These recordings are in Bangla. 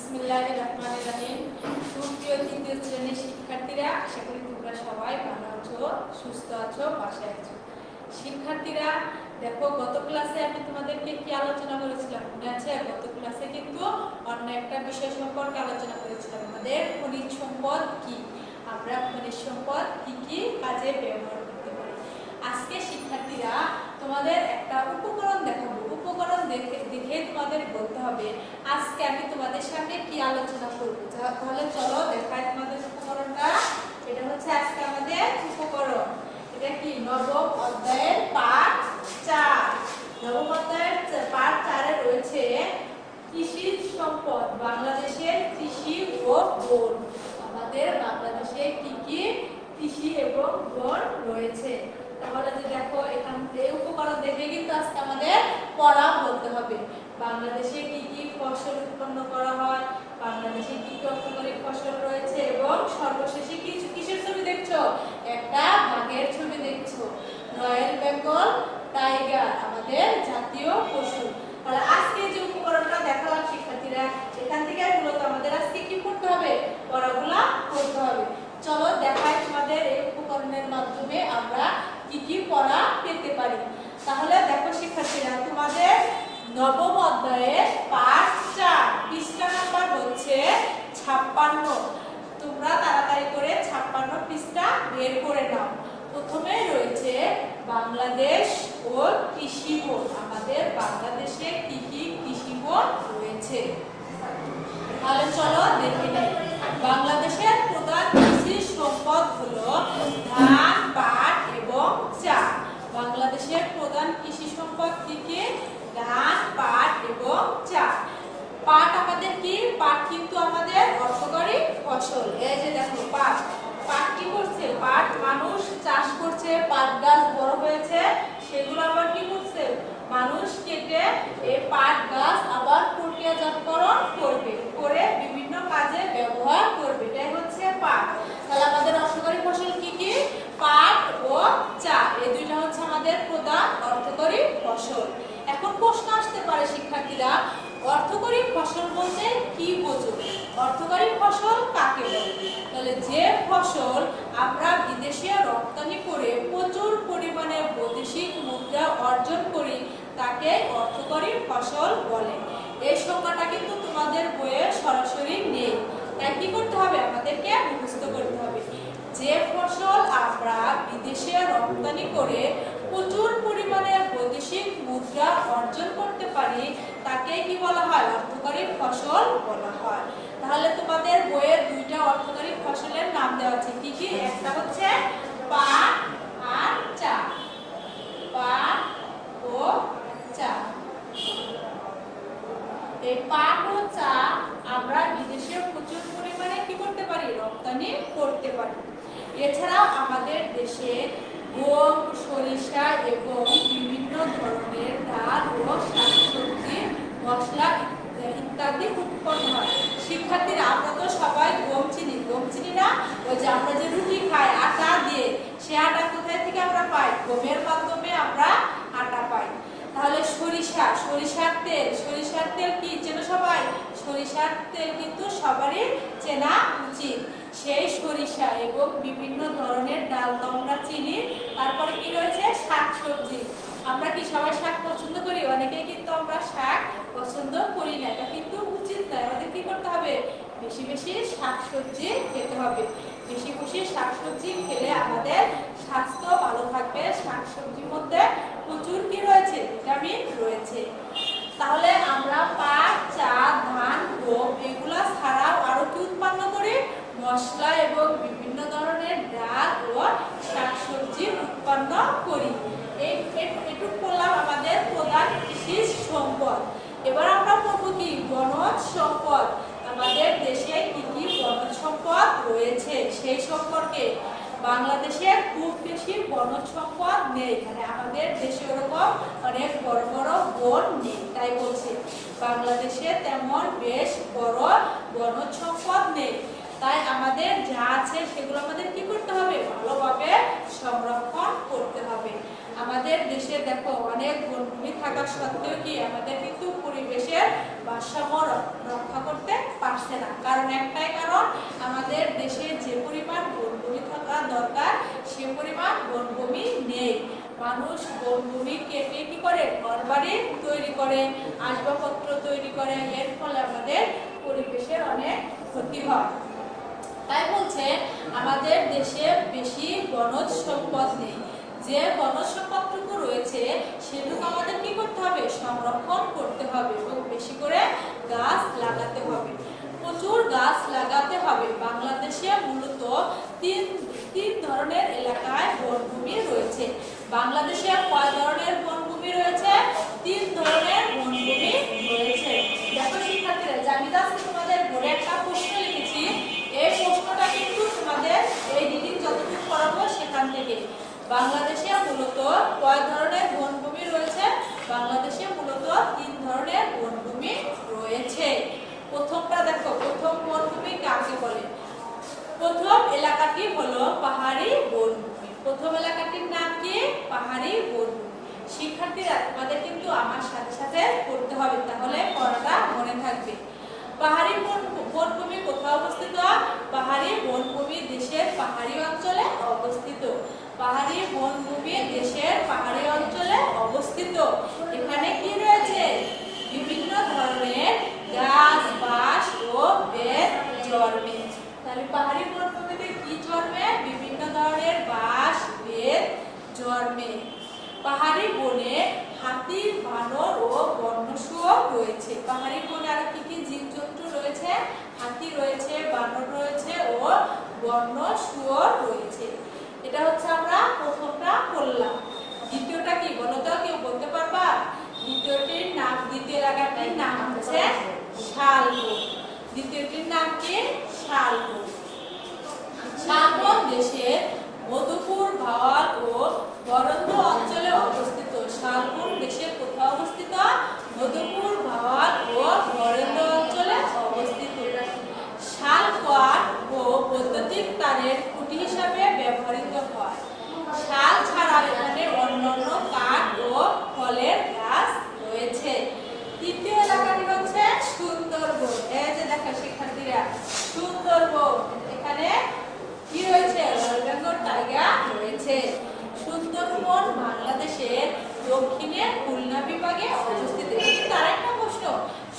বিসমিল্লাহিররহমানিররহিম। সুপ্রিয় তৃতীয় শ্রেণীর শিক্ষার্থীরা, আশা করি তোমরা সবাই ভালো আছো, সুস্থ আছো, বাসায় আছো। শিক্ষার্থীরা দেখো, গত ক্লাসে আমি তোমাদেরকে কি আলোচনা করেছিলাম মনে আছে? গত ক্লাসে কিন্তু অন্য একটা বিষয় সম্পর্কে আলোচনা করেছিলাম, আমাদের খনিজ সম্পদ কি, আমরা খনিজ সম্পদ কি কি কাজে ব্যবহার করতে পারি। আজকে শিক্ষার্থীরা তোমাদের একটা উপকরণ দেখাবো। উপকরণ দেখে তোমাদের বলতে হবে আজকে আমি তোমাদের সামনে কি আলোচনা করবো। তাহলে চলো দেখাই তোমাদের উপকরণটা। এটা হচ্ছে আজকে আমাদের উপকরণ। এটা কি? নবম অধ্যায়ের পাঠ 4। নবম অধ্যায়ের পাঠ 4-এ রয়েছে কৃষি সম্পদ, বাংলাদেশের কৃষি ও বন। আমাদের বাংলাদেশে কি কি কৃষি এবং বন রয়েছে। তাহলে যে দেখো, এখান থেকে উপকরণ দেখে কিন্তু আজকে আমাদের পড়া বলতে হবে। বাংলাদেশে কি কি ফসল উৎপন্ন করা হয়, বাংলাদেশে কি কি অর্থকরী ফসল রয়েছে, এবং সর্বশেষে কিসের ছবি দেখছো? একটা বাঘের ছবি দেখছো। রয়্যাল বেঙ্গল টাইগার আমাদের জাতীয় পশু। তাহলে আজকে যে উপকরণটা দেখালাম শিক্ষার্থীরা, এখান থেকে মূলত আমাদের আজকে কি করতে হবে? পড়াগুলা করতে হবে। চলো দেখাই তোমাদের এই উপকরণের মাধ্যমে আমরা কি কি পড়া পেতে পারি। তাহলে দেখো শিক্ষার্থীরা, তোমাদের নবম অধ্যায়ের পাঠ 4 পৃষ্ঠা নাম্বার হচ্ছে 56। তোমরা তাড়াতাড়ি করে 56 পৃষ্ঠা বের করে নাও। প্রথমে রয়েছে বাংলাদেশ ও কৃষি বন। আমাদের বাংলাদেশে কি কি কৃষি বন রয়েছে, তাহলে চলো দেখে নেই। বাংলাদেশের প্রধান কৃষি সম্পদ হলো ধান, পাট এবং চা। বাংলাদেশের প্রধান কৃষি সম্পদ কি কি? ধান, পাট এবং চা। পাট আমাদের কি? পাট কিন্তু আমাদের অর্থকরী ফসল। এই যে দেখো পাট, পাট কি করছে? পাট মানুষ চাষ করছে, পাট গাছ বড় হয়েছে, সেগুলো আবার কি করছে? মানুষ কেটে এই পাট গাছ আবার প্রক্রিয়াজাতকরণ করবে, করে বিভিন্ন কাজে ব্যবহার করবে। এটাই হচ্ছে পাট। তাহলে আমাদের অর্থকরী ফসল কি কি? পাট ও চা, এই দুইটা হচ্ছে আমাদের প্রধান অর্থকরী ফসল। এখন প্রশ্ন আসতে পারে শিক্ষার্থীরা, অর্থকরী ফসল বলতে কি বোঝো? অর্থকরী ফসল কাকে বলে? তাহলে যে ফসল আমরা বিদেশে রপ্তানি করে প্রচুর পরিমাণে বৈদেশিক মুদ্রা অর্জন করি তাকে অর্থকরী ফসল বলে। এই সংজ্ঞাটা কিন্তু তোমাদের বইয়ে সরাসরি নেই, তাই কি করতে হবে? আমাদেরকে মুখস্থ করতে হবে। যে ফসল আমরা বিদেশে রপ্তানি করে প্রচুর পরিমাণে বৈদেশিক মুদ্রা অর্জন করতে পারি তাকে কি বলা হয়? অর্থকরী ফসল বলা হয়। তাহলে তোমাদের বইয়ের দুইটা অর্থকরী ফসলের নাম দেওয়া আছে, কি কি? একটা হচ্ছে পাট আর চা। পাট ও চা। এই পাট ও চা আমরা বিদেশে প্রচুর পরিমাণে কি করতে পারি? রপ্তানি করতে পারি। এছাড়াও আমাদের দেশে গম, সরিষা এবং বিভিন্ন ধরনের ডাল ও শাকসবজি, মশলা ইত্যাদি উৎপন্ন হয়। শিক্ষার্থীরা, আমরা তো সবাই গম চিনি। গম চিনি না? ওই যে আমরা যে রুটি খাই আটা দিয়ে, সে আটা কোথায় থেকে আমরা পাই? গমের মাধ্যমে আমরা আটা পাই। তাহলে সরিষা, সরিষার তেল, সরিষার তেল কি চেনো সবাই? সরিষার তেল কিন্তু সবারই চেনা উচিত। সেই সরিষা এবং বিভিন্ন ধরনের ডাল তো আমরা চিনি। তারপরে কি রয়েছে? শাকসবজি। আমরা কি সবাই শাক পছন্দ করি? অনেকেই কিন্তু আমরা শাক পছন্দ করি না, এটা কিন্তু উচিত নয়। আমাদের কি করতে হবে? বেশি বেশি শাকসবজি খেতে হবে। বেশি বেশি শাকসবজি খেলে আমাদের স্বাস্থ্য ভালো থাকবে। শাকসবজির মধ্যে প্রচুর কি রয়েছে? ভিটামিন রয়েছে। তাহলে আমরা পাট, চা, ধান, গম এগুলা ছাড়াও আরো কি উৎপন্ন করি? মশলা এবং বিভিন্ন ধরনের ডাল ও শাকসবজি উৎপন্ন করি। এটুকু করলাম আমাদের প্রধান কৃষি সম্পদ। এবার আমরা পড়বো কি? বনজ সম্পদ। আমাদের দেশে কি কি বনজ সম্পদ রয়েছে সেই সম্পর্কে। বাংলাদেশে খুব বেশি বনজ সম্পদ নেই, মানে আমাদের দেশে ওরকম অনেক বড় বড় বন নেই, তাই বলছি বাংলাদেশে তেমন বেশ বড় বনজ সম্পদ নেই। তাই আমাদের যা আছে সেগুলো আমাদের কি করতে হবে? ভালোভাবে সংরক্ষণ করতে হবে। আমাদের দেশে দেখো অনেক বনভূমি থাকা সত্ত্বেও কি আমাদের কিন্তু পরিবেশের ভারসাম্য রক্ষা করতে পারছি আসছে না। কারণ একটাই কারণ, আমাদের দেশে যে পরিমাণ বনভূমি থাকা দরকার সে পরিমাণ বনভূমি নেই। মানুষ বনভূমি কেটে কি করে ঘরবাড়ি তৈরি করে, আসবাবপত্র তৈরি করে, এর ফলে আমাদের পরিবেশের অনেক ক্ষতি হয়। তাই বলছে আমাদের দেশে বেশি বনজ সম্পদ নেই। যে বনজ সম্পদটুকু রয়েছে সেটুকু আমাদের কি করতে হবে, সংরক্ষণ করতে হবে এবং বেশি করে গাছ লাগাতে হবে, প্রচুর গাছ লাগাতে হবে। বাংলাদেশে মূলত তিন ধরনের এলাকায় বনভূমি রয়েছে। বাংলাদেশে কয় ধরনের বনভূমি রয়েছে? 3 ধরনের বনভূমি রয়েছে। দেখো শিক্ষার্থীরা, আমি আজকে তোমাদের বোর্ডে একটা প্রশ্ন লিখেছি। এই প্রশ্নটা কিন্তু তোমাদের এই রিডিং যতটুকু পড়াবো সেখান থেকে। বাংলাদেশে মূলত কয় ধরনের বনভূমি রয়েছে? বাংলাদেশে মূলত 3 ধরনের বনভূমি রয়েছে। প্রথমটা দেখো, প্রথম বনভূমি কাকে বলে? প্রথম এলাকাটি হলো পাহাড়ি বনভূমি। প্রথম এলাকাটির নাম কি? পাহাড়ি বনভূমি। শিক্ষার্থীরা তোমাদের কিন্তু আমার সাথে সাথে পড়তে হবে, তাহলে পড়াটা মনে থাকবে। পাহাড়ি বনভূমি কোথায় অবস্থিত? পাহাড়ি বনভূমি দেশের পাহাড়ি অঞ্চলে অবস্থিত। পাহাড়ি বনভূমি দেশের পাহাড়ি অঞ্চলে অবস্থিত। এখানে কি রয়েছে? বিভিন্ন ধরনের গাছ, বাঁশ ও বেত জন্মে। তাহলে পাহাড়ি বনভূমিতে কি জন্মে? বিভিন্ন ধরনের বাঁশ, বেত জন্মে। পাহাড়ি বনে হাতি, বানর ও বন্য শুয়োর রয়েছে। পাহাড়ি বনে আর কি কি জীবজন্তু রয়েছে? হাতি রয়েছে, বানর রয়েছে ও বন্য শুয়োর রয়েছে। এটা হচ্ছে আমরা প্রথমটা পড়লাম। দ্বিতীয়টা কি বলো তো, কেউ বলতে পারবা? দ্বিতীয় এলাকাটির নাম হচ্ছে শালবন। দ্বিতীয়টির নাম কি? শালবন। শালবন দেশের মধুপুর, ভাওয়াল ও বরেন্দ্র অঞ্চলে অবস্থিত। শালবন দেশের কোথায় অবস্থিত? মধুপুর, ভাওয়াল ও বরেন্দ্র অঞ্চলে অবস্থিত। শাল কাঠ ও বৈদ্যুতিক তারের খুঁটি হিসাবে ব্যবহৃত হয়। শাল ছাড়া এখানে অন্যান্য কাঠ ও ফলের গাছ রয়েছে। তৃতীয় এলাকাটি হচ্ছে সুন্দরবন। এই যে দেখো শিক্ষার্থীরা, সুন্দরবন, এখানে কি রয়েছে? রয়্যাল বেঙ্গল টাইগার রয়েছে। সুন্দরবন বাংলাদেশের দক্ষিণে খুলনা বিভাগে অবস্থিত। কিন্তু আরেকটা প্রশ্ন,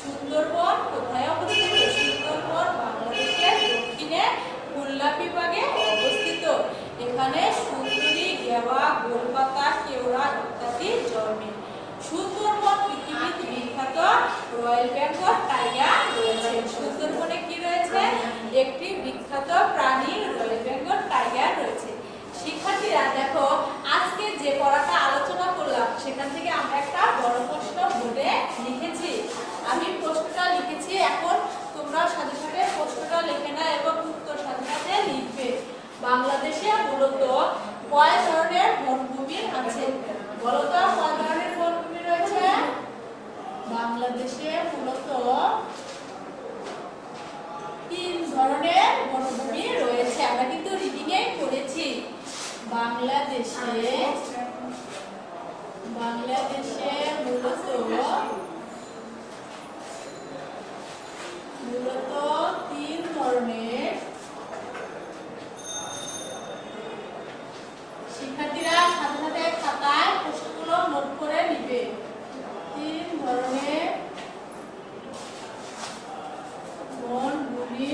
সুন্দরবন কোথায় অবস্থিত? সুন্দরবন বাংলাদেশের দক্ষিণে খুলনা বিভাগে অবস্থিত। এখানে সুন্দরী, গেওয়া, গোলপাতা, কেওড়া ইত্যাদি জন্মে। সুন্দরবন পৃথিবীতে বিখ্যাত রয়্যাল বেঙ্গল টাইগার রয়েছে। সুন্দরবনে কি রয়েছে? একটি বিখ্যাত প্রাণী রয়্যাল বেঙ্গল টাইগার রয়েছে। শিক্ষার্থীরা দেখো, আজকে যে পড়াটা আলোচনা করলাম সেখান থেকে আমরা একটা বড় প্রশ্ন বোর্ডে লিখেছি। আমি প্রশ্নটা লিখেছি, এখন তোমরা সাথে সাথে প্রশ্নটা লিখে নাও এবং উত্তর সাথে সাথে লিখবে। বাংলাদেশে মূলত কয় ধরনের বনভূমি আছে? বলো তো, কয় ধরনের বনভূমি রয়েছে? বাংলাদেশে মূলত 3 ধরনের বনভূমি রয়েছে। আমরা কিন্তু রিডিং এ পড়েছি। বাংলাদেশে মূলত 3 ধরনের। শিক্ষার্থীরা সাথে সাথে খাতায় প্রশ্নগুলো নোট করে নিবে। 3 ধরনের বনভূমি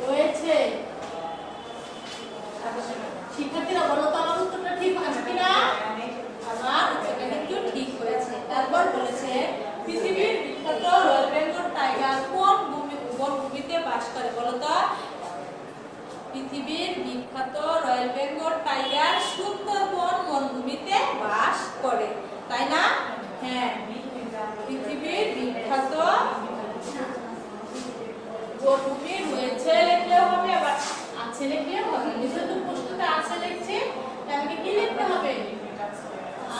রয়েছে। শিক্ষার্থীরা বলো তো, আমার উত্তরটা ঠিক আছে কিনা? আমার উত্তরটা কিন্তু ঠিক হয়েছে। তারপর বলেছে পৃথিবীর বিখ্যাত রয়্যাল বেঙ্গল টাইগার কোন বনভূমিতে বাস করে? বলো তো, পৃথিবীর বিখ্যাত রয়্যাল বেঙ্গল টাইগার সুন্দরবন বনভূমিতে বাস করে, তাই না? হ্যাঁ, পৃথিবীর বিখ্যাত বনভূমি রয়েছে লিখলেও হবে, আবার আছে লিখলেও হবে। যেহেতু প্রশ্নটা আছে লিখছি, তাহলে কি লিখতে হবে?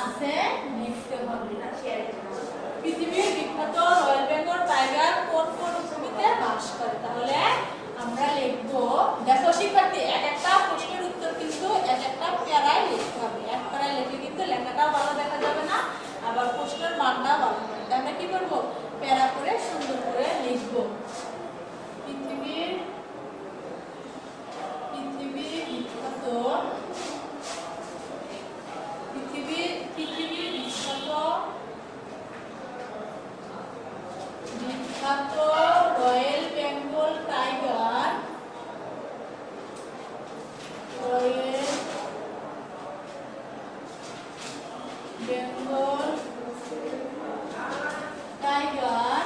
আছে লিখতে হবে। পৃথিবীর বিখ্যাত রয়্যাল বেঙ্গল টাইগার কোন বনভূমিতে বাস করে? তাহলে আমরা লিখবো, দেখো শিক্ষার্থী, এক একটা প্রশ্নের উত্তর কিন্তু এক একটা প্যারায় লিখতে হবে। এক প্যারায় লিখে কিন্তু লেখাটাও ভালো দেখা যাবে না, আবার প্রশ্নের মানটাও ভালো হবে। আমরা কি করবো? প্যারা করে সুন্দর করে লিখবো। বিখ্যাত royal Bengal tiger, royal Bengal tiger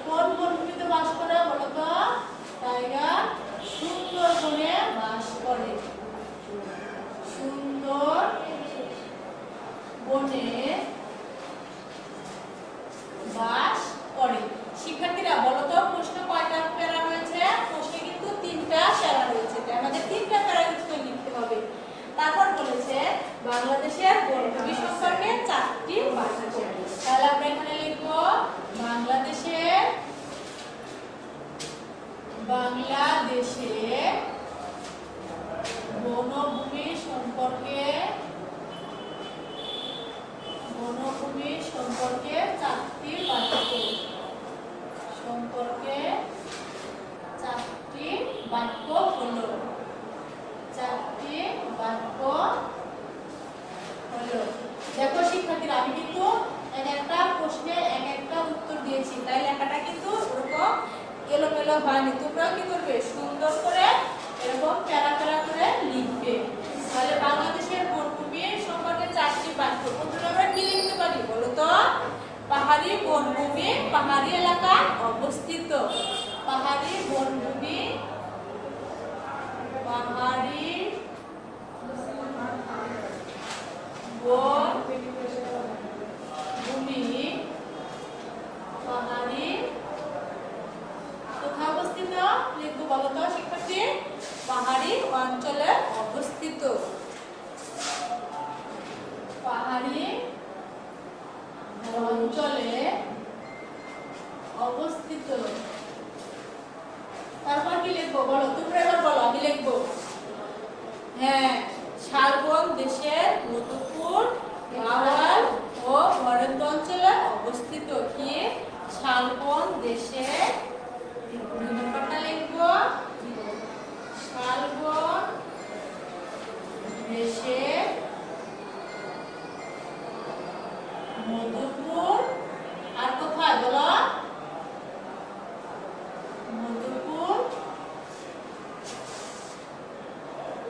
কোন বনভূমিতে বাস করে বলো তো? টাইগার সুন্দরবনে বাস করে। সুন্দর বনে বাস করে। শিক্ষার্থীরা বলো তো প্রশ্ন কয়টা প্যারা রয়েছে? প্রশ্নে কিন্তু 3টা প্যারা রয়েছে, তাই আমাদের 3টা প্যারা উত্তর লিখতে হবে। তারপর বলেছে বাংলাদেশের বনভূমি সম্পর্কে 4টি বাক্য। তাহলে আমরা এখানে লিখব বাংলাদেশের বনভূমি সম্পর্কে 4টি বাক্য। সম্পর্কে 4টি বাক্য হলো 4টি বাক্য হলো। দেখো শিক্ষার্থীরা আমি কিন্তু এক একটা প্রশ্নে এক একটা উত্তর দিয়েছি, তাই লেখাটা কিন্তু ওরকম এলোমেলো হয়নি। তোমরাও কি করবে? সুন্দর করে এরকম প্যারা প্যারা করে লিখবে। তাহলে বাংলাদেশের বনভূমি সম্পর্কে 4টি বাক্য। প্রথমে আমরা কি লিখতে পারি বলো তো? পাহাড়ি বনভূমি পাহাড়ি এলাকায় অবস্থিত। পাহাড়ি বনভূমি পাহাড়ি বনভূমি পাহাড়ি কোথায় অবস্থিত লিখবো বলো তো শিক্ষার্থী? পাহাড়ি অঞ্চলে অবস্থিত। পাহাড়ি অঞ্চলে অবস্থিত। তারপর কি লিখবো বলো? তোমরা এবার বলো, আমি লিখবো। হ্যাঁ, শালবন দেশের মধুপুর, গাওয়াল ও বরেন্দ্র অঞ্চলে অবস্থিত। কি? শালবন দেশের, নম্বরটা লিখবো, শালবন দেশের মধুপুর আর কোথায় বলো? মধুপুর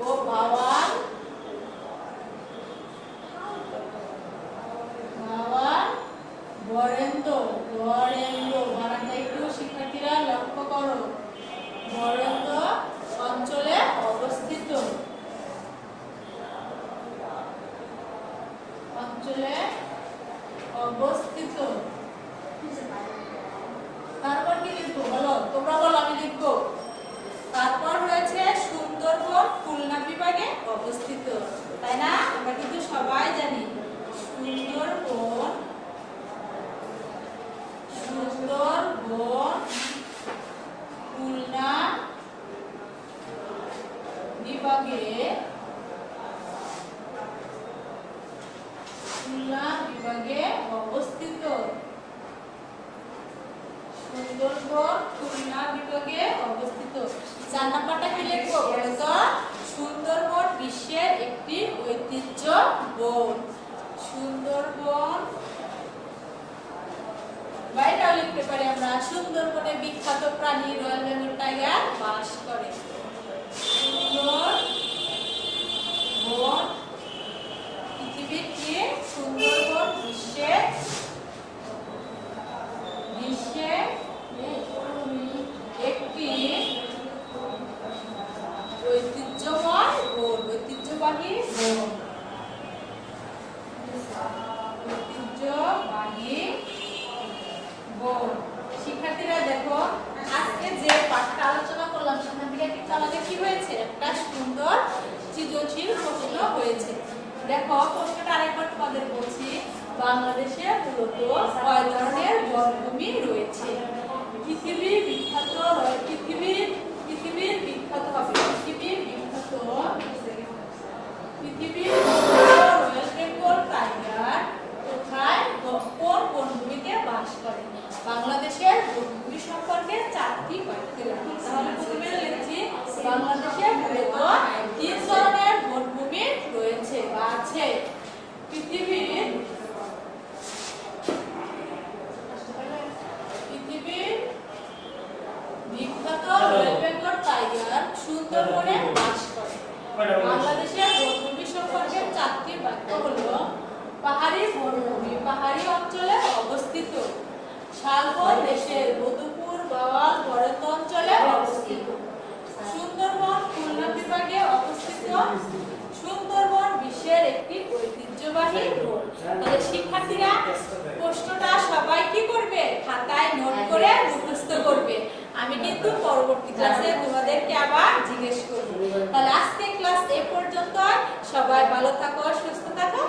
ও গাওয়াল বরেন্দ্র বানানটা একটু শিক্ষার্থীরা লক্ষ্য করো। বরেন্দ্র অঞ্চলে অবস্থিত। তারপর কি লিখবো বলো? তোমরা বলো, আমি লিখবো। তারপর রয়েছে সুন্দরবন খুলনা বিভাগে অবস্থিত, তাই না? আমরা কিন্তু সবাই জানি সুন্দরবন খুলনা বিভাগে অবস্থিত। সুন্দরবন খুলনা বিভাগে অবস্থিত। 4 নাম্বারটা কি লিখবো বলতো? সুন্দরবন বিশ্বের একটি ঐতিহ্য বন। সুন্দরবন বাইরেও লিখতে পারি আমরা। সুন্দরবনে বিখ্যাত প্রাণী রয়্যাল বেঙ্গল টাইগার বাস করে। সুন্দরবন পৃথিবীর কি? সুন্দরবন বিশ্বের একটি ঐতিহ্যবাহী বন। শিক্ষার্থীরা দেখো আজকে যে পাঠটা আলোচনা করলাম সেখান থেকে কিন্তু আমাদের কি হয়েছে? একটা সুন্দর সৃজনশীল প্রশ্ন হয়েছে। দেখো প্রশ্নটা আরেকবার তোমাদের বলছি। বাংলাদেশে মূলত কয় ধরনের বনভূমি রয়েছে? পৃথিবীর বিখ্যাত রয়্যাল বেঙ্গল টাইগার কোথায় কোন বনভূমিতে বাস করে? বাংলাদেশের বনভূমি সম্পর্কে 4টি বাক্য লিখি। তাহলে প্রথমে লিখছি বাংলাদেশে মূলত 3 ধরনের বনভূমি রয়েছে বা আছে। পৃথিবীর দেশের মধুপুর, বাওয়াল, বরেন্দ্র অঞ্চলে অবস্থিত। সুন্দরবন খুলনা বিভাগে অবস্থিত। সুন্দরবন বিশ্বের একটি ঐতিহ্যবাহী বন। তাহলে শিক্ষার্থীরা প্রশ্নটা সবাই কি করবে? খাতায় নোট করে মুখস্থ করবে। আমি কিন্তু পরবর্তী ক্লাসে তোমাদেরকে আবার জিজ্ঞেস করব। তাহলে আজকে ক্লাস এই পর্যন্ত। সবাই ভালো থাকো, সুস্থ থাকো।